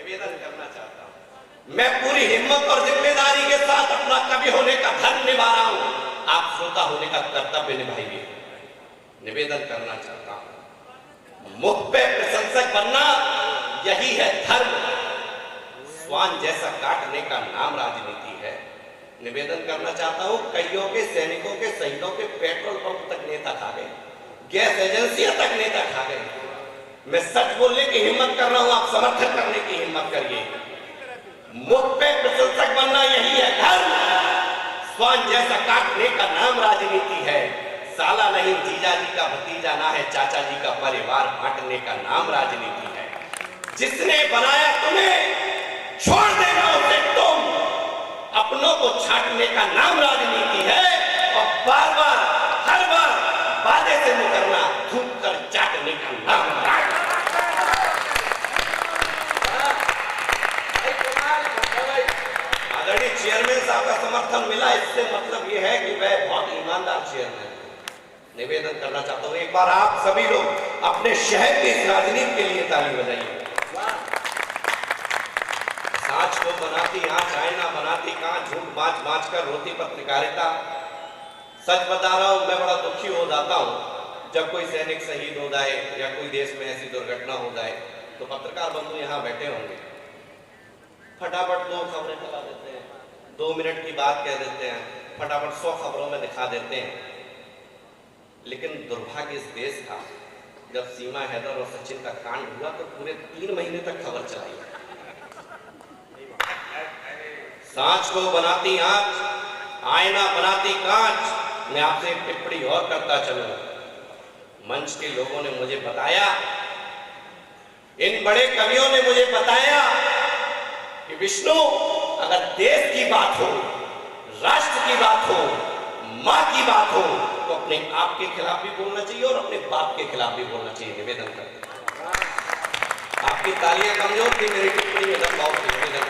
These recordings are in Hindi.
निवेदन करना चाहता हूं। मैं पूरी हिम्मत और जिम्मेदारी के साथ अपना कवि होने का धर्म निभा रहा हूं, आप श्रोता होने का कर्तव्य निभाइए। निवेदन करना चाहता हूं, मुख पे प्रशंसक बनना यही है धर्म, स्वान जैसा काटने का नाम राजनीति है। निवेदन करना चाहता हूं, कईयों के सैनिकों के शहीदों के पेट्रोल पंप तक नेता खा गए, गैस एजेंसियां तक नेता खा गए। मैं सच बोलने की हिम्मत कर रहा हूं, आप समर्थन करने की हिम्मत करिए। मुख पे प्रशंसक बनना यही है धर्म, स्वान जैसा काटने का नाम राजनीति है। साला नहीं जीजा जी का भतीजा ना है, चाचा जी का परिवार बांटने का नाम राजनीति है। जिसने बनाया तुम्हें छोड़ देना उसे तुम, अपनों को छाटने का नाम राजनीति है। और बार बार हर बार वादे से मुकरना थूक कर चाटने का नाम आदरणीय चेयरमैन साहब का समर्थन मिला, इससे मतलब यह है कि वह बहुत ईमानदार चेयरमैन है। निवेदन करना चाहता हूं, एक बार आप सभी लोग अपने शहर की इस राजनीति के लिए ताली बजाइए। साँच को बनाती आँच, आईना बनाती कांच, झूठ बाँच बाँच कर रोती पत्रकारिता। सच बता रहा हूं, मैं बड़ा दुखी हो जाता हूं जब कोई सैनिक शहीद हो जाए या कोई देश में ऐसी दुर्घटना हो जाए तो पत्रकार बंधु यहाँ बैठे होंगे, फटाफट 2 खबरें चला देते हैं, 2 मिनट की बात कह देते हैं, फटाफट 100 खबरों में दिखा देते हैं। लेकिन दुर्भाग्य इस देश का, जब सीमा हैदर और सचिन का कांड हुआ तो पूरे 3 महीने तक खबर चलाई। सांच को बनाती आंच, आईना बनाती कांच। मैं आपसे एक टिप्पणी और करता चलूं, मंच के लोगों ने मुझे बताया, इन बड़े कवियों ने मुझे बताया कि विष्णु, अगर देश की बात हो, राष्ट्र की बात हो, मां की बात हो तो अपने आप के खिलाफ भी बोलना चाहिए और अपने बाप के खिलाफ भी बोलना चाहिए। निवेदन करते हैं। आपकी तालियां कमजोर थी, मेरी टिप्पणी में दम बहुत थी। निवेदन,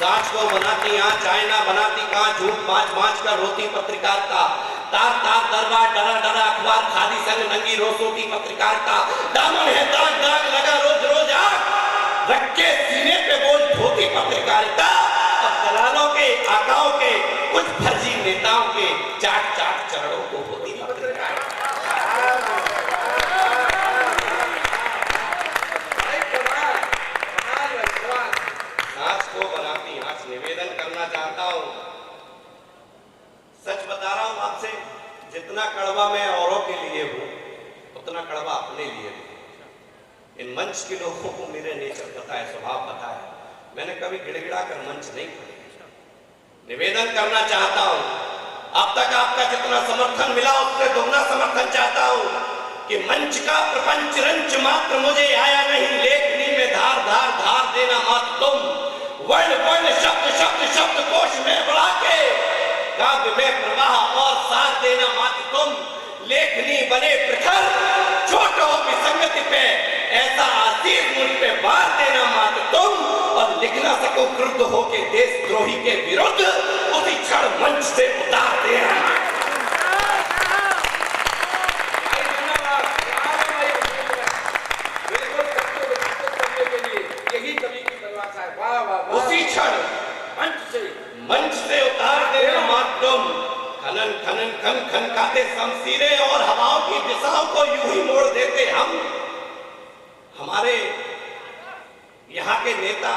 सांच को बनाती आंच, आईना बनाती कांच, झूठ बाँच बाँच कर रोती पत्रकारिता। तार तार दरबार, डरा डरा अखबार, खादी संग नंगी रोसों की पत्रकारिता। दामन है दाग दाग लगा रोज रोज आग, रख के सीने पे बोझ धोती पत्रकारिता। और दलालों के, आकाओं के, कुछ फर्जी नेताओं के चाट चाट चरणों को होती पत्रकारिता। सांच को बनाती आंच। निवेदन करना चाहता हूं, सच बता रहा हूं आपसे, जितना कड़वा मैं औरों के लिए हूं उतना कड़वा अपने लिए हूं। इन मंच के लोगों को मेरे नेचर पता है, स्वभाव पता है, मैंने कभी गिड़गिड़ा कर मंच नहीं खोला। निवेदन करना चाहता हूं, अब तक आपका जितना समर्थन मिला उससे दोगुना समर्थन चाहता हूं कि मंच का प्रपंच रंच मात्र मुझे आया नहीं, लेखनी में धार धार धार देना मात्र तुम। वर्ण वर्ण शब्द शब्द शब्द कोश में बढ़ा के काव्य में प्रवाह और साथ देना मात्र तुम। लेखनी बने प्रखर, छोटों की संगति पे ऐसा आशीष मुझ पे वार देना मात्र तुम। और लिख ना सको क्रुद्ध होके देशद्रोही के विरुद्ध, उसी क्षण मंच से उतार देना। उसी क्षण मंच से उतार देना मात्र तुम। खनन खनन खन खन खाते शमशीरें और हवाओं की दिशाओं को यूं ही मोड़ देते हम। हमारे यहाँ के नेता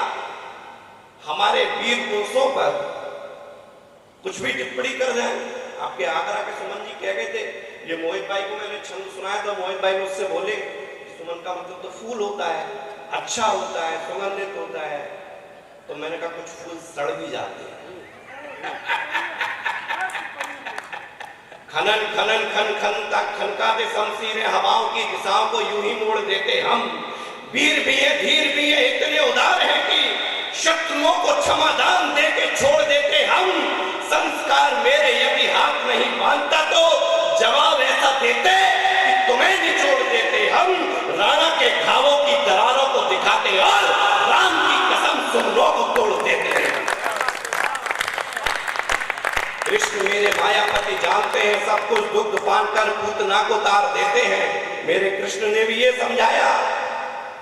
हमारे वीर पुरुषों पर कुछ भी टिप्पणी कर जाए। आपके आगरा के सुमन जी कह गए थे, ये मोहित भाई को मैंने छंद सुनाया था, मोहित भाई मुझसे बोले सुमन का मतलब तो फूल होता है, अच्छा होता है, सुगंधित होता है। तो मैंने कहा कुछ फूल सड़ भी जाते हैं। खनन खनन खन खन तक खनकाते शमशीरें हवाओं की दिशाओं को यूं ही मोड़ देते हम। वीर भी है, धीर भी है, इतने उदार हैं कि शत्रुओं को क्षमादान दे के छोड़ देते हम। संस्कार मेरे यदि हाथ नहीं बांधता तो जवाब ऐसा देते कि तुम्हें निचोड़ देते हम। राणा के घावों की दरारों को दिखाते और राम की कसम सुमनों को तोड़ देते हैं। कृष्ण मेरे मायापति जानते हैं सब कुछ, दुग्ध पान कर पूतना को तार देते हैं। मेरे कृष्ण ने भी ये समझाया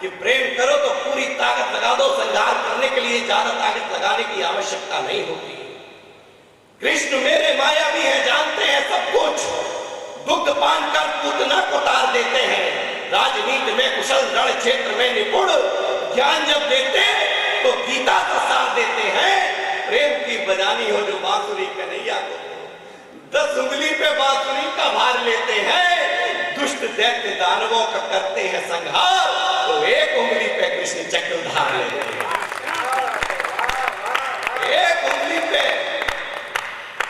कि प्रेम करो तो पूरी ताकत लगा दो, संहार करने के लिए ज्यादा ताकत लगाने की आवश्यकता नहीं होती। कृष्ण मेरे माया भी है, जानते हैं सब कुछ, दुग्ध पान कर पूतना को तार देते हैं, राजनीति में कुशल, रण क्षेत्र में निपुण, ज्ञान जब देते तो गीता का साथ देते हैं। प्रेम की बजानी हो जो बांसुरी कन्हैया को 10 उंगली पे बांसुरी का भार लेते हैं, दुष्ट दैत्य दानवों का करते हैं संहार, तो 1 उंगली पे कृष्ण चक्रधार लेते हैं, 1 उंगली पे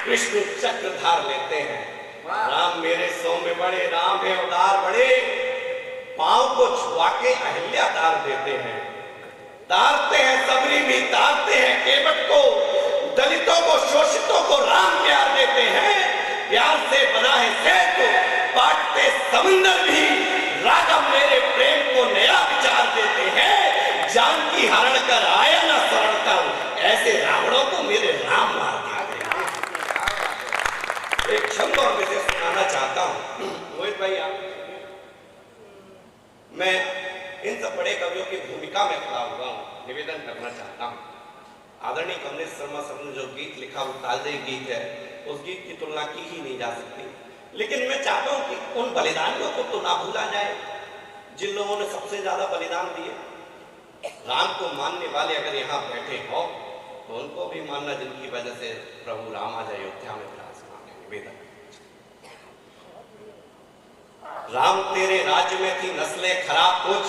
कृष्ण चक्रधार लेते हैं। राम मेरे सौम्य बड़े, राम है उदार बड़े, पांव को छुआ के अहिल्या तार देते हैं, तारते हैं सबरी भी, तारते हैं केवट को, दलितों को, शोषितों को राम प्यार देते हैं, प्यार से बना है सेतु, बांटते समुंदर भी, राघव मेरे प्रेम को नया विचार देते हैं, जानकी हरण कर आया ना शरण कर, ऐसे रावणों को मेरे राम मार देते हैं। एक छंद और विषय सुनाना चाहता हूं मोहित भाई, आप मैं इन सब बड़े कवियों की भूमिका में खड़ा हुआ हूं, निवेदन करना चाहता हूं। आदरणीय कमलेश शर्मा साहब ने जो गीत लिखा वो ताज़े गीत है, उस गीत की तुलना की ही नहीं जा सकती, लेकिन मैं चाहता हूं कि उन बलिदानियों को तो ना भूला जाए जिन लोगों ने सबसे ज्यादा बलिदान दिए। राम को मानने वाले अगर यहाँ बैठे हो तो उनको भी मानना जिनकी वजह से प्रभु राम आज अयोध्या में विराजमान है। निवेदन, राम तेरे राज्य में थी नस्लें खराब कुछ,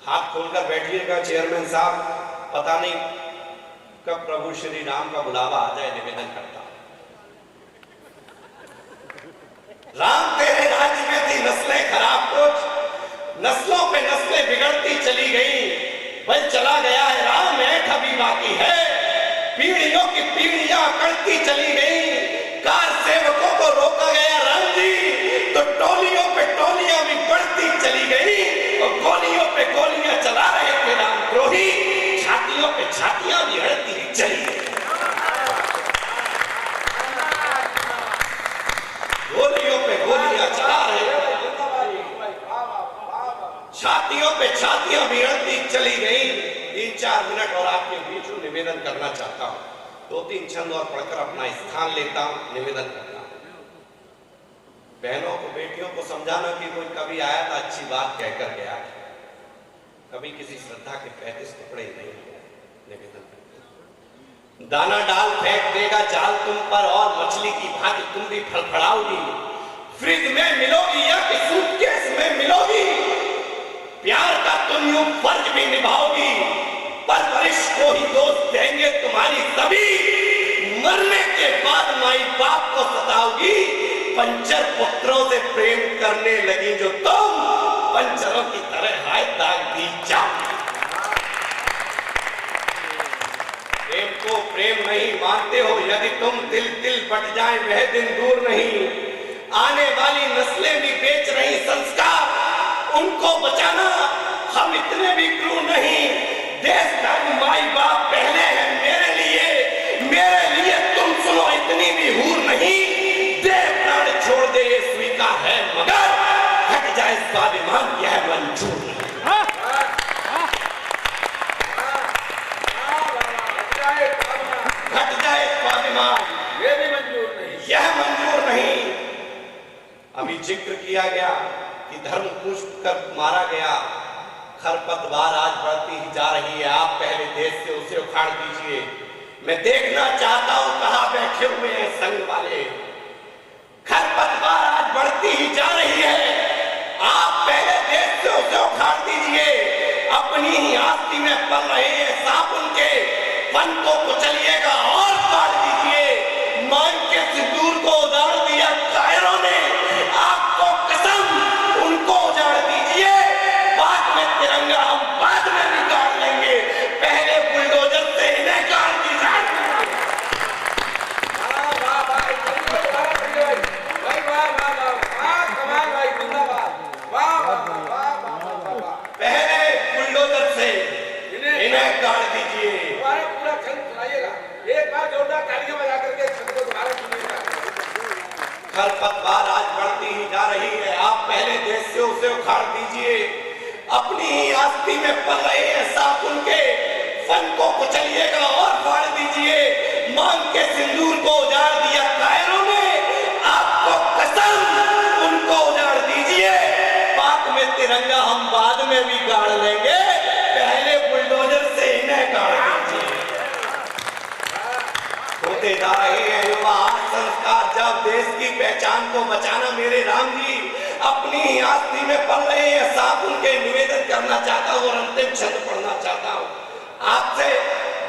हाथ खोलकर बैठिएगा चेयरमैन साहब, पता नहीं कब प्रभु श्री राम का बुलावा आ जाए। निवेदन करता हूं, राम तेरे राज्य में थी नस्लें खराब कुछ, नस्लों पे नस्लें बिगड़ती चली गई, बल चला गया है राम ऐठ अभी बाकी है, पीढ़ियों की पीढ़ियां अकड़ती चली गई, कार सेवकों को रोका गया राम जी, तो टोलियों पे टोलियां भी बढ़ती चली गई, और गोलियों पे गोलियां चला रहे थे रामद्रोही, छातियों पे छातियां भी अड़ती चली गई, गोलियों पे गोलियां चला रहे थे, छातियों पे छातियां भी अड़ती चली गई। 3-4 मिनट और आपके बीच में निवेदन करना चाहता हूं, 2-3 छंद और पढ़कर अपना स्थान लेता हूं, निवेदन करता हूं। बहनों को, बेटियों को समझाना कि कोई कभी आया था अच्छी बात कहकर गया, कभी किसी श्रद्धा के 35 टुकड़े नहीं हुए। निवेदन करता हूं, दाना डाल फेंक देगा जाल तुम पर, और मछली की भांति तुम भी फड़फड़ाओगी, फ्रिज में मिलोगी या कि सूटकेस में मिलोगी, प्यार का तुम यूं फर्ज भी निभाओगी, परवरिश को ही दोस्त देंगे तुम्हारी सभी, मरने के बाद माई बाप को सताओगी, पंचर पुत्रों से प्रेम करने लगी जो तुम, पंचरों की तरह हाय दाग दी जाओगी। प्रेम को प्रेम नहीं मानते हो यदि तुम, दिल दिल बट जाए वह दिन दूर नहीं, आने वाली नस्लें भी बेच रही संस्कार, उनको बचाना हम इतने भी क्रूर नहीं, देश का माई बाप पहले है मेरे लिए तुम सुनो इतनी भी हूर नहीं, दे प्राण छोड़ दे ये स्वीकार है, मगर हट जाए स्वाभिमान यह मंजूर नहीं। हट जाए स्वाभिमान यह भी मंजूर नहीं, यह मंजूर नहीं। अभी जिक्र किया गया कि धर्म पूछ कर मारा गया, खरपतवार आज बढ़ती ही जा रही है, आप पहले देश से उसे उखाड़ दीजिए। मैं देखना चाहता हूं कहां बैठे हुए हैं संघ वाले, खरपतवार आज बढ़ती ही जा रही है, आप पहले देश से उसे उखाड़ दीजिए। अपनी ही आस्ती में पल रहे हैं सांप, उनके पंखों को चलिएगा और काट दीजिए। मांग के सिंदूर को उजाड़ दिया कायरों ने, आपको कसम उनको उजाड़ दीजिए, बाद में तिरंगा हम बाद में निकाल लेंगे, पहले बुलडोजर से इन्हें काट दीजिए। पहले बुलडोजर से इन्हें काट दीजिए। पूरा छंद सुनाइएगा, एक बार जोरदार तालियां बजा करके छंद को दोबारा सुनिएगा। खरपतवार आज बढ़ती ही जा रही है, आप पहले देश से उसे उखाड़ दीजिए। अपनी ही आस्ती में पल रहे हैं सांप, के सिंदूर को उजाड़ दिया कायरों ने, आपको कसम उनको उजाड़ दीजिए। पाक में तिरंगा हम बाद में भी गाड़ लेंगे, पहले बुलडोजर से इन्हें गाड़ दीजिए। होते जा रहे हैं युवा संस्कार जब देश की पहचान को बचाना मेरे राम जी, अपनी आस्ती में पल रहे हैं साथ उनके निवेदन करना चाहता हूँ और अंतिम छंद पढ़ना चाहता हूँ। आपसे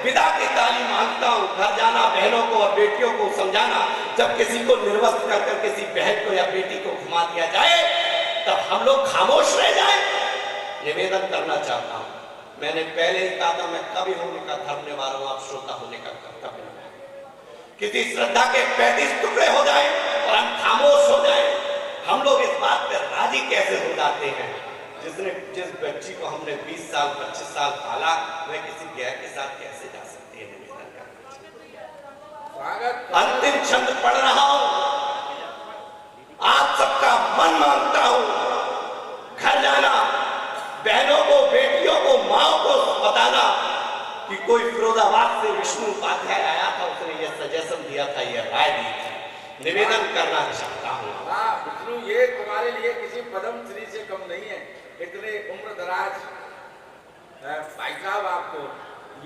विदा की तालीम मांगता हूँ। घर जाना, बहनों को और बेटियों को समझाना, जब किसी को निर्वस्त्र कर किसी बहन को या बेटी को घुमा दिया जाए तब हम लोग खामोश रह जाए। निवेदन करना चाहता हूँ, मैंने पहले ही कहा था मैं कवि होने का धर्म निभा रहा हूँ, आप श्रोता होने का कर्तव्य निभा। किसी श्रद्धा के 35 टुकड़े हो जाए और हम खामोश हो जाए, हम लोग इस बात पर राजी कैसे हो जाते हैं? जिस बच्ची को हमने 20 साल 25 साल पाला, वह किसी गैर के साथ कैसे जा सकती है? निवेदन करना। अंतिम छंद पढ़ रहा हूं, आप सबका मन मांगता हूं, घर जाना, बहनों को, बेटियों को, माओ को बताना कि कोई फिरोजाबाद से विष्णु उपाध्याय आया था, उसने यह सजेशन दिया था, यह राय दी थी। निवेदन करना चाहता हूँ। विष्णु, ये तुम्हारे लिए किसी पद्म श्री से कम नहीं है। इतने उम्र दराज भाई साहब आपको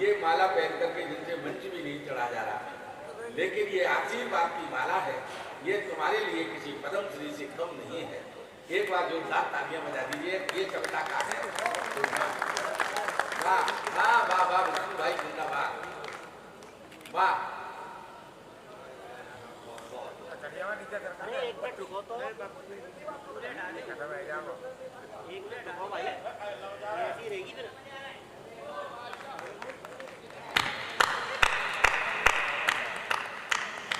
ये माला पहन करके जिनसे मंच भी नहीं चढ़ा जा रहा, लेकिन ये आशीर्वाद की माला है, ये तुम्हारे लिए किसी पद्म श्री से कम नहीं है। एक बार जोरदार तालियां बजा दीजिए। ये कविता का है। वाह वाह वाह वाह विष्णु भाई, जिंदाबाद, वाह।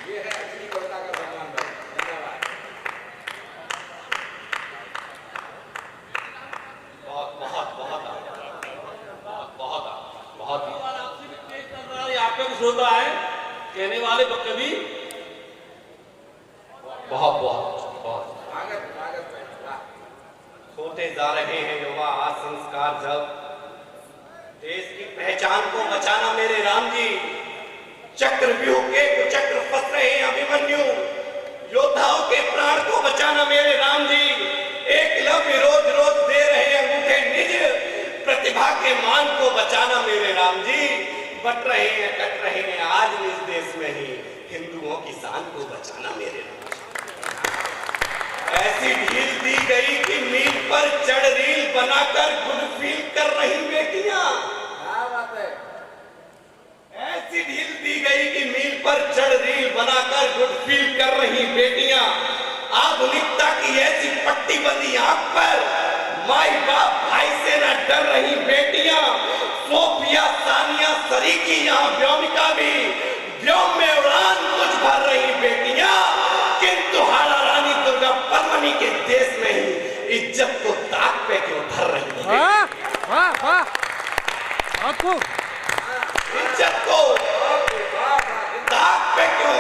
ये है असली कविता का भगवान भाई, धन्यवाद। बहुत बहुत बहुत बहुत बहुत यहाँ पे कुछ होता है कहने वाले कभी बहुत बहुत बहुत स्वागत स्वागत है। होते जा रहे हैं युवा आज संस्कार जब देश की पहचान को बचाना मेरे राम जी, चक्रव्यूह के कुचक्र फंस रहे हैं अभिमन्यु, योद्धाओं के प्राण को बचाना मेरे राम जी, एकलव्य रोज रोज दे रहे अंगूठे निज प्रतिभा के मान को बचाना मेरे राम जी, बट रहे हैं कट रहे हैं आज इस देश में ही हिंदुओं की शान को बचाना मेरे राम जी। ऐसी ढील दी गई कि मील पर चढ़ रील बनाकर गुड फील कर रही बेटियां, क्या बात है। ऐसी ढील दी गई कि मील पर चढ़ रील बनाकर गुड फील कर रही बेटियां, आधुनिकता की ऐसी पट्टी बंदी आंख पर माई बाप भाई से न डर रही बेटियां, सोफिया सानिया सरीकी यहाँ व्योमिका भी व्योम में उड़ान कुछ भर रही बेटियां, किंतु हाड़ा रानी दुर्गा परमनी के देश में ही इज्जत को ताक पे क्यों धर रही है? वाह वाह, आपको इज्जत को ताक पे क्यों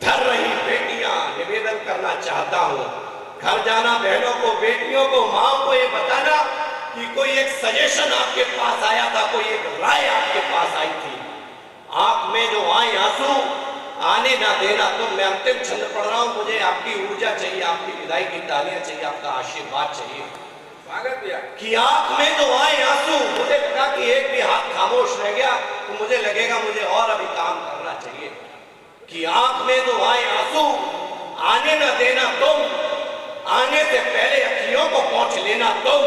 धर रही बेटियां? निवेदन करना चाहता हूँ, घर जाना, बहनों को, बेटियों को, माँ को ये बताना कि कोई एक सजेशन आपके पास आया था, कोई एक राय आपके पास आई थी, आंख में जो आए आंसू आने ना देना। तो मैं अंतिम छंद पढ़ रहा हूँ, मुझे आपकी ऊर्जा चाहिए, आपकी विदाई की तालियां चाहिए, आपका आशीर्वाद चाहिए। स्वागत भैया। कि आंख में जो आए आंसू, मुझे लगा कि एक भी हाथ खामोश रह गया तो मुझे लगेगा मुझे और अभी काम करना चाहिए। कि आंख में जो आए आंसू आने ना देना तुम, आने से पहले अखियों को पोंछ लेना तुम,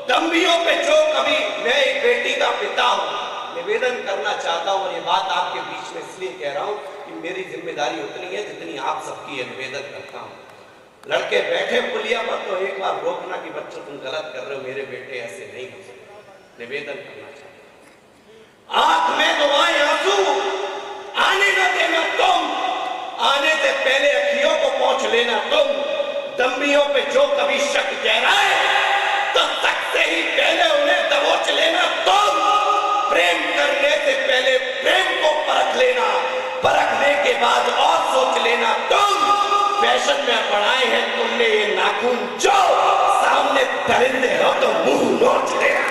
दम्भियों पे जो कभी, मैं एक बेटी का पिता हूँ, निवेदन करना चाहता हूँ और ये बात आपके बीच में इसलिए कह रहा हूँ कि मेरी जिम्मेदारी उतनी है जितनी आप सबकी है। निवेदन करता हूँ, लड़के बैठे पुलिया पर तो एक बार रोकना कि बच्चों तुम गलत कर रहे हो, मेरे बेटे ऐसे नहीं हो सकते। निवेदन करना चाहता हूँ, आंख में तो आए आंसू आने न देना तुम, आने से पहले अखियों को पोंछ लेना तुम, दम्भियों पे जो कभी शक गहराए तो शक से ही पहले उन्हें दबोच लेना तुम, प्रेम करने से पहले प्रेम को परख लेना, परखने के बाद और सोच लेना तुम, फैशन में बढ़ाए हैं तुमने ये नाखून जो, सामने दरिंदे हो तो मुंह नोच लेना।